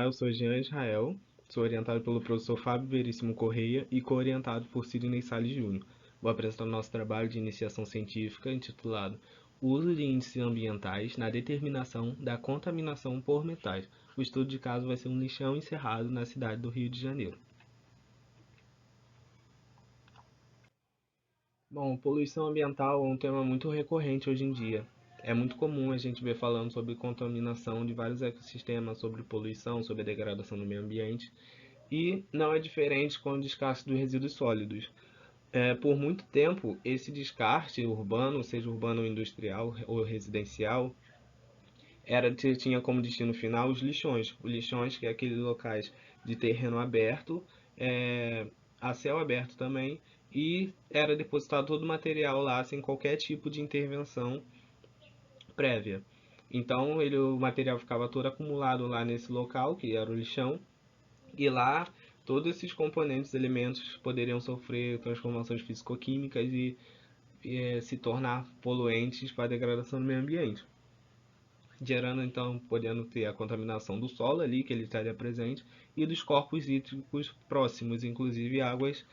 eu sou Jean Israel, sou orientado pelo professor Fábio Veríssimo Correia e co-orientado por Sidney Salles Júnior. Vou apresentar o nosso trabalho de iniciação científica intitulado Uso de índices ambientais na determinação da contaminação por metais. O estudo de caso vai ser um lixão encerrado na cidade do Rio de Janeiro. Bom, poluição ambiental é um tema muito recorrente hoje em dia. É muito comum a gente ver falando sobre contaminação de vários ecossistemas, sobre poluição, sobre a degradação do meio ambiente. E não é diferente com o descarte dos resíduos sólidos. Por muito tempo, esse descarte urbano, seja urbano ou industrial ou residencial, tinha como destino final os lixões. Os lixões, que é aqueles locais de terreno aberto, é, a céu aberto também, e era depositado todo o material lá sem qualquer tipo de intervenção prévia. Então o material ficava todo acumulado lá nesse local, que era o lixão, e lá todos esses componentes, elementos poderiam sofrer transformações físico-químicas e se tornar poluentes para a degradação do meio ambiente, gerando então, podendo ter a contaminação do solo ali, que ele estaria presente, e dos corpos hídricos próximos, inclusive águas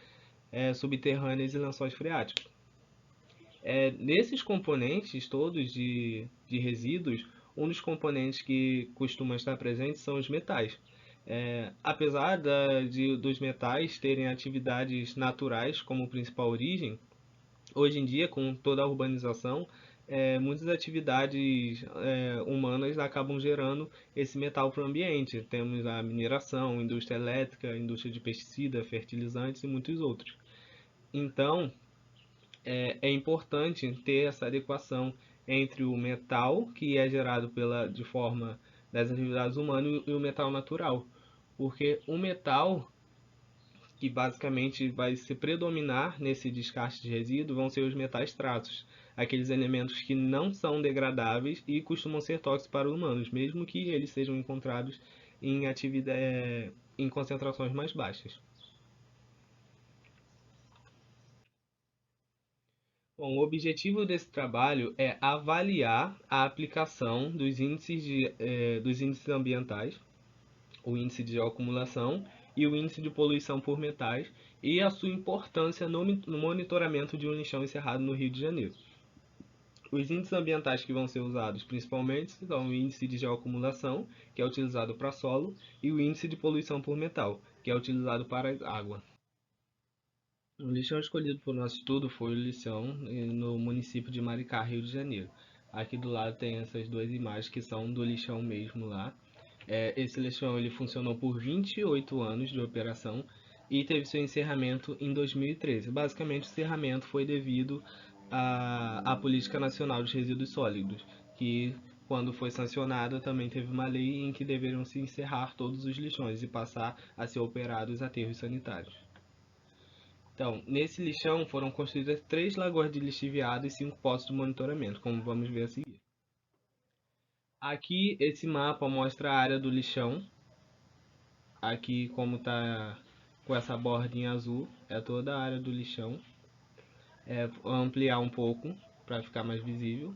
subterrâneas e lençóis freáticos. Nesses componentes todos de resíduos, um dos componentes que costuma estar presente são os metais. Apesar dos metais terem atividades naturais como principal origem, hoje em dia, com toda a urbanização, muitas atividades humanas acabam gerando esse metal para o ambiente. Temos a mineração, indústria elétrica, indústria de pesticidas, fertilizantes e muitos outros. Então, é importante ter essa adequação entre o metal, que é gerado de forma das atividades humanas, e o metal natural. Porque o metal que basicamente vai se predominar nesse descarte de resíduo vão ser os metais traços, aqueles elementos que não são degradáveis e costumam ser tóxicos para os humanos, mesmo que eles sejam encontrados em concentrações mais baixas. Bom, o objetivo desse trabalho é avaliar a aplicação dos índices ambientais, o índice de geoacumulação e o índice de poluição por metais e a sua importância no monitoramento de um lixão encerrado no Rio de Janeiro. Os índices ambientais que vão ser usados principalmente são o índice de geoacumulação, que é utilizado para solo, e o índice de poluição por metal, que é utilizado para água. O lixão escolhido para o nosso estudo foi o lixão no município de Maricá, Rio de Janeiro. Aqui do lado tem essas duas imagens que são do lixão mesmo lá. Esse lixão ele funcionou por 28 anos de operação e teve seu encerramento em 2013. Basicamente, o encerramento foi devido à Política Nacional de Resíduos Sólidos, que quando foi sancionada também teve uma lei em que deveriam se encerrar todos os lixões e passar a ser operados aterros sanitários. Então, nesse lixão foram construídas 3 lagoas de lixiviado e 5 postos de monitoramento, como vamos ver a seguir. Aqui, esse mapa mostra a área do lixão. Aqui, como está com essa bordinha azul, é toda a área do lixão. Vou ampliar um pouco para ficar mais visível.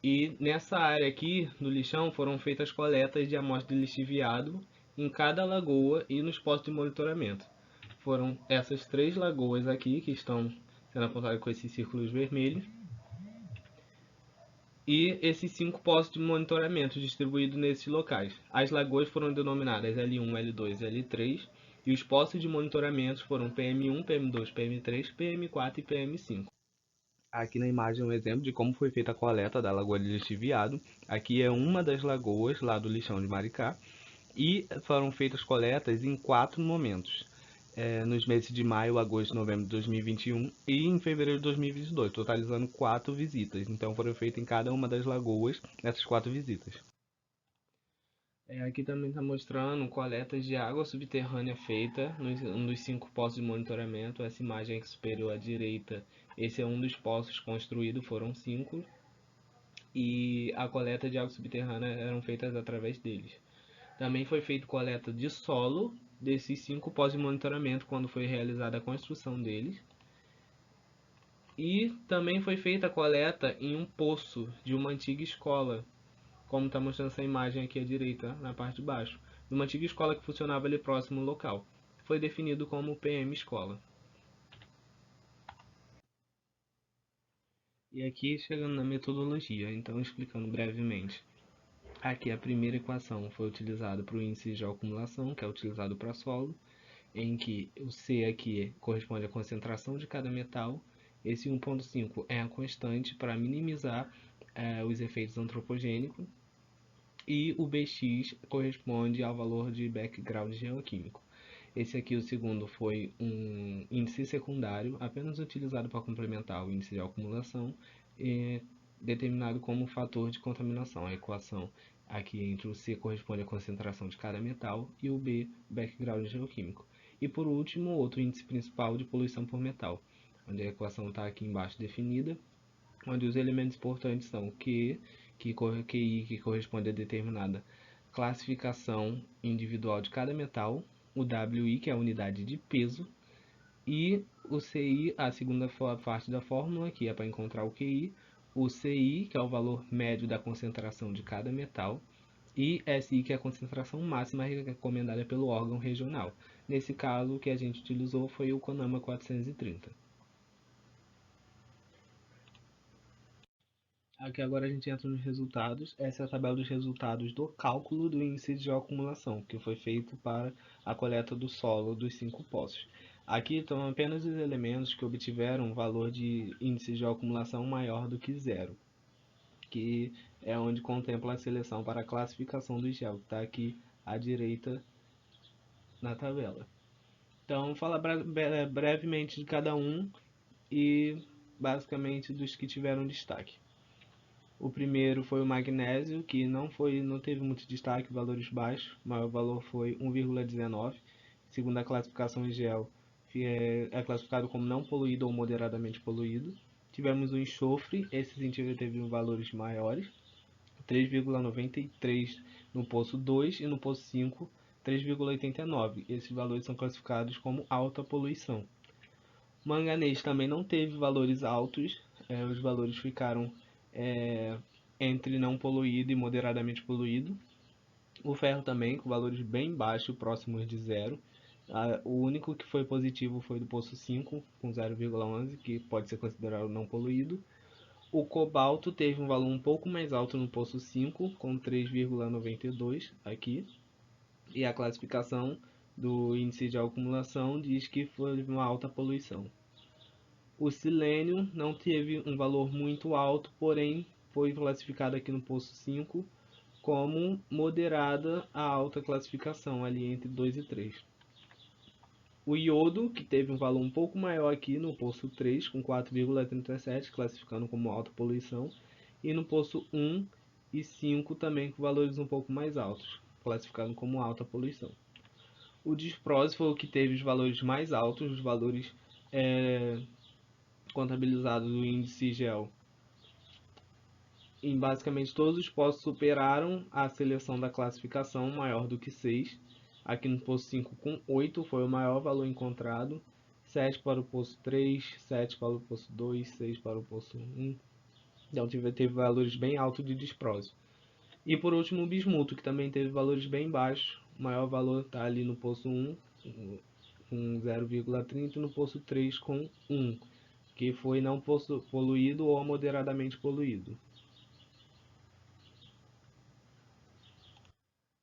E nessa área aqui do lixão foram feitas coletas de amostras de lixiviado em cada lagoa e nos postos de monitoramento. Foram essas 3 lagoas aqui que estão sendo apontadas com esses círculos vermelhos e esses 5 postos de monitoramento distribuídos nesses locais. As lagoas foram denominadas L1, L2 e L3 e os postos de monitoramento foram PM1, PM2, PM3, PM4 e PM5. Aqui na imagem é um exemplo de como foi feita a coleta da lagoa de lixiviado. Aqui é uma das lagoas lá do lixão de Maricá e foram feitas coletas em 4 momentos. Nos meses de maio, agosto e novembro de 2021 e em fevereiro de 2022, totalizando 4 visitas. Então foram feitas em cada uma das lagoas essas 4 visitas. Aqui também está mostrando coletas de água subterrânea feita nos 5 poços de monitoramento. Essa imagem aqui superior à direita, esse é um dos poços construídos, foram 5. E a coleta de água subterrânea eram feitas através deles. Também foi feita coleta de solo desses 5 poços de monitoramento quando foi realizada a construção deles. E também foi feita a coleta em um poço de uma antiga escola como está mostrando essa imagem aqui à direita, na parte de baixo, de uma antiga escola que funcionava ali próximo ao local. Foi definido como PM Escola. E aqui chegando na metodologia, então explicando brevemente. Aqui a primeira equação foi utilizada para o índice de acumulação, que é utilizado para solo, em que o C aqui corresponde à concentração de cada metal. Esse 1,5 é a constante para minimizar os efeitos antropogênicos. E o Bx corresponde ao valor de background geoquímico. Esse aqui, o segundo, foi um índice secundário, apenas utilizado para complementar o índice de acumulação, e determinado como fator de contaminação. A equação aqui entre o C corresponde à concentração de cada metal e o B, background geoquímico. E por último, outro índice principal de poluição por metal, onde a equação está aqui embaixo definida, onde os elementos importantes são QI, que corresponde a determinada classificação individual de cada metal, o WI, que é a unidade de peso, e o CI, a segunda parte da fórmula, que é para encontrar o QI, o CI, que é o valor médio da concentração de cada metal, e SI, que é a concentração máxima recomendada pelo órgão regional. Nesse caso, o que a gente utilizou foi o CONAMA 430. Aqui agora a gente entra nos resultados. Essa é a tabela dos resultados do cálculo do índice de acumulação, que foi feito para a coleta do solo dos 5 poços. Aqui estão apenas os elementos que obtiveram um valor de índice de acumulação maior do que zero, que é onde contempla a seleção para a classificação do gel, que está aqui à direita na tabela. Então, falar brevemente de cada um e basicamente dos que tiveram destaque. O primeiro foi o magnésio, que não teve muito destaque, valores baixos. O maior valor foi 1,19. Segundo a classificação em gel, é classificado como não poluído ou moderadamente poluído. Tivemos o enxofre, esse sim teve valores maiores, 3,93 no poço 2 e no poço 5, 3,89. Esses valores são classificados como alta poluição. O manganês também não teve valores altos, os valores ficaram entre não poluído e moderadamente poluído. O ferro também, com valores bem baixos, próximos de zero. O único que foi positivo foi do poço 5, com 0,11, que pode ser considerado não poluído. O cobalto teve um valor um pouco mais alto no poço 5, com 3,92 aqui. E a classificação do índice de acumulação diz que foi uma alta poluição. O silênio não teve um valor muito alto, porém foi classificado aqui no poço 5 como moderada a alta classificação, ali entre 2 e 3. O iodo, que teve um valor um pouco maior aqui no poço 3, com 4,37, classificando como alta poluição, e no poço 1 e 5 também com valores um pouco mais altos, classificando como alta poluição. O disprose foi o que teve os valores mais altos, os valores contabilizados do índice GEL. Em basicamente todos os poços superaram a seleção da classificação maior do que 6. Aqui no poço 5 com 8 foi o maior valor encontrado. 7 para o poço 3, 7 para o poço 2, 6 para o poço 1. Então teve valores bem altos de disprose. E por último o bismuto, que também teve valores bem baixos. O maior valor está ali no poço 1 com 0,30 e no poço 3 com 1, que foi não poluído ou moderadamente poluído.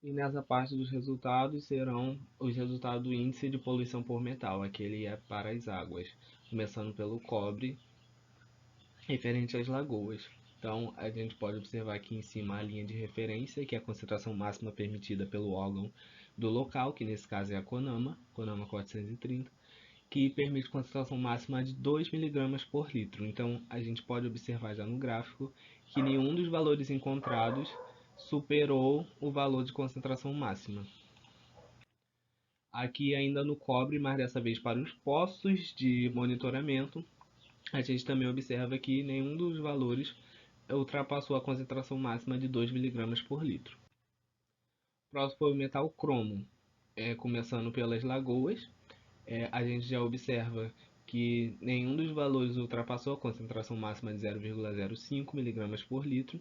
E nessa parte dos resultados serão os resultados do índice de poluição por metal, aquele é para as águas, começando pelo cobre, referente às lagoas. Então a gente pode observar aqui em cima a linha de referência, que é a concentração máxima permitida pelo órgão do local, que nesse caso é a CONAMA, CONAMA 430, que permite concentração máxima de 2 mg por litro. Então a gente pode observar já no gráfico que nenhum dos valores encontrados superou o valor de concentração máxima. Aqui ainda no cobre, mas dessa vez para os poços de monitoramento, a gente também observa que nenhum dos valores ultrapassou a concentração máxima de 2 mg por litro. O próximo foi o metal cromo, começando pelas lagoas. A gente já observa que nenhum dos valores ultrapassou a concentração máxima de 0,05 mg por litro.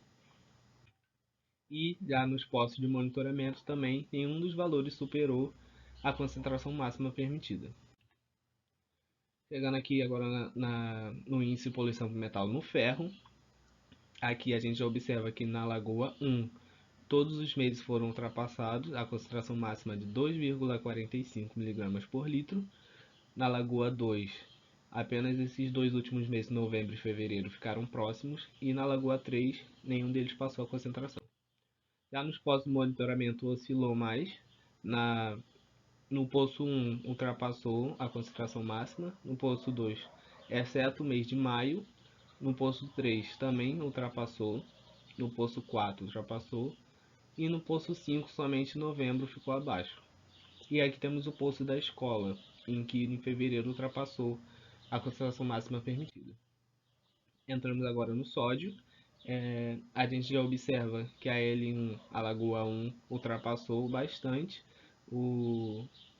E já nos postos de monitoramento também, nenhum dos valores superou a concentração máxima permitida. Chegando aqui agora no índice de poluição de metal no ferro, aqui a gente já observa que na Lagoa 1 todos os meses foram ultrapassados a concentração máxima de 2,45 mg por litro. Na Lagoa 2, apenas esses dois últimos meses, novembro e fevereiro, ficaram próximos. E na Lagoa 3, nenhum deles passou a concentração. Já nos postos de monitoramento oscilou mais. No poço 1 ultrapassou a concentração máxima. No poço 2, exceto o mês de maio. No poço 3 também ultrapassou. No poço 4 ultrapassou. E no poço 5 somente novembro ficou abaixo. E aqui temos o poço da escola, em que em fevereiro ultrapassou a concentração máxima permitida. Entramos agora no sódio. A gente já observa que a L1, a Lagoa 1, ultrapassou bastante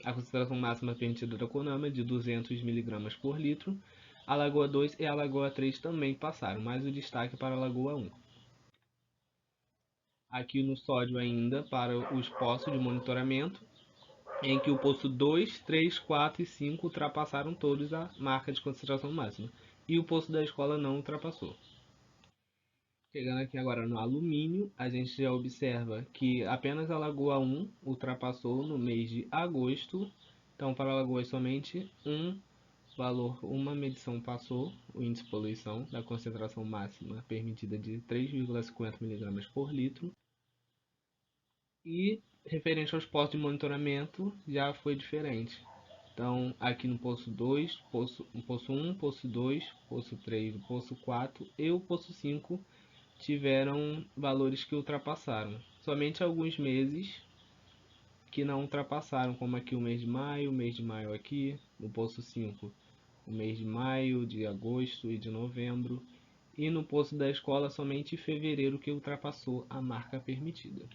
a concentração máxima permitida da CONAMA, de 200 mg por litro. A Lagoa 2 e a Lagoa 3 também passaram, mas o destaque para a Lagoa 1. Aqui no sódio ainda, para os postos de monitoramento, em que o poço 2, 3, 4 e 5 ultrapassaram todos a marca de concentração máxima, e o poço da escola não ultrapassou. Chegando aqui agora no alumínio, a gente já observa que apenas a Lagoa 1 ultrapassou no mês de agosto. Então, para a Lagoa somente uma medição passou o índice de poluição da concentração máxima permitida de 3,50 mg por litro. E referente aos postos de monitoramento, já foi diferente. Então, aqui no poço 2, poço 1, poço 2, poço 3, poço 4 e o poço 5 tiveram valores que ultrapassaram. Somente alguns meses que não ultrapassaram, como aqui o mês de maio aqui, no poço 5, o mês de maio, de agosto e de novembro. E no poço da escola, somente fevereiro que ultrapassou a marca permitida.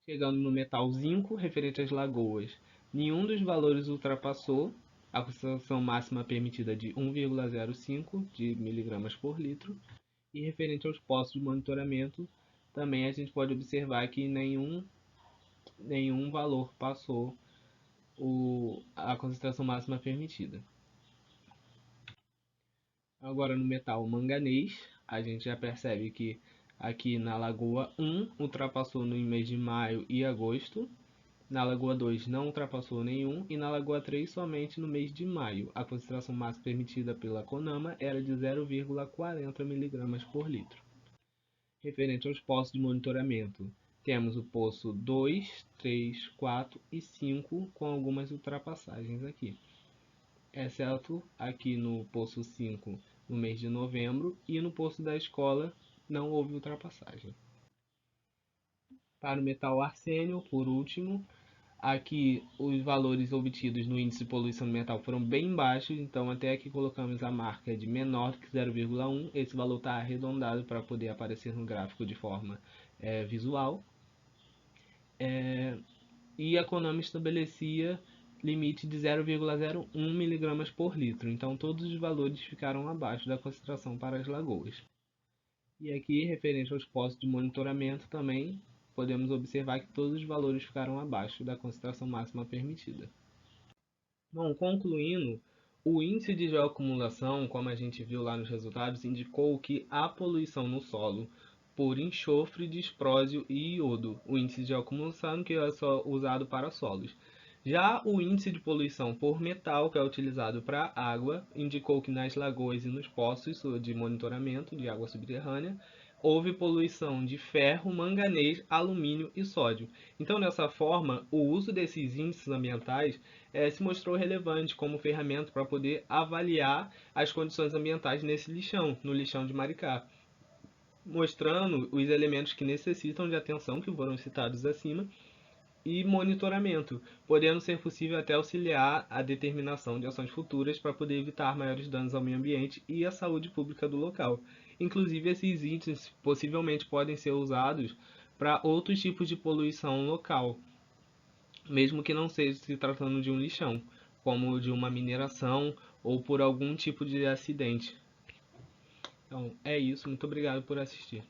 Chegando no metal zinco, referente às lagoas, nenhum dos valores ultrapassou a concentração máxima permitida de 1,05 de miligramas por litro. E referente aos postos de monitoramento, também a gente pode observar que nenhum valor passou a concentração máxima permitida. Agora no metal manganês, a gente já percebe que aqui na Lagoa 1 ultrapassou no mês de maio e agosto. Na Lagoa 2 não ultrapassou nenhum e na Lagoa 3 somente no mês de maio. A concentração máxima permitida pela CONAMA era de 0,40 mg por litro. Referente aos postos de monitoramento, temos o poço 2, 3, 4 e 5 com algumas ultrapassagens aqui, exceto aqui no poço 5 no mês de novembro e no poço da escola não houve ultrapassagem. Para o metal arsênio, por último, aqui os valores obtidos no índice de poluição do metal foram bem baixos, então até aqui colocamos a marca de menor que 0,1. Esse valor está arredondado para poder aparecer no gráfico de forma visual. E a CONAMA estabelecia limite de 0,01 mg por litro, então todos os valores ficaram abaixo da concentração para as lagoas. E aqui, referente aos postos de monitoramento, também podemos observar que todos os valores ficaram abaixo da concentração máxima permitida. Bom, concluindo, o índice de geoacumulação, como a gente viu lá nos resultados, indicou que há poluição no solo por enxofre, disprósio e iodo. O índice de geoacumulação que é só usado para solos. Já o índice de poluição por metal, que é utilizado para água, indicou que nas lagoas e nos poços de monitoramento de água subterrânea houve poluição de ferro, manganês, alumínio e sódio. Então, dessa forma, o uso desses índices ambientais se mostrou relevante como ferramenta para poder avaliar as condições ambientais nesse lixão, no lixão de Maricá, mostrando os elementos que necessitam de atenção, que foram citados acima, e monitoramento, podendo ser possível até auxiliar a determinação de ações futuras para poder evitar maiores danos ao meio ambiente e à saúde pública do local. Inclusive, esses índices possivelmente podem ser usados para outros tipos de poluição local, mesmo que não seja se tratando de um lixão, como de uma mineração ou por algum tipo de acidente. Então, é isso. Muito obrigado por assistir.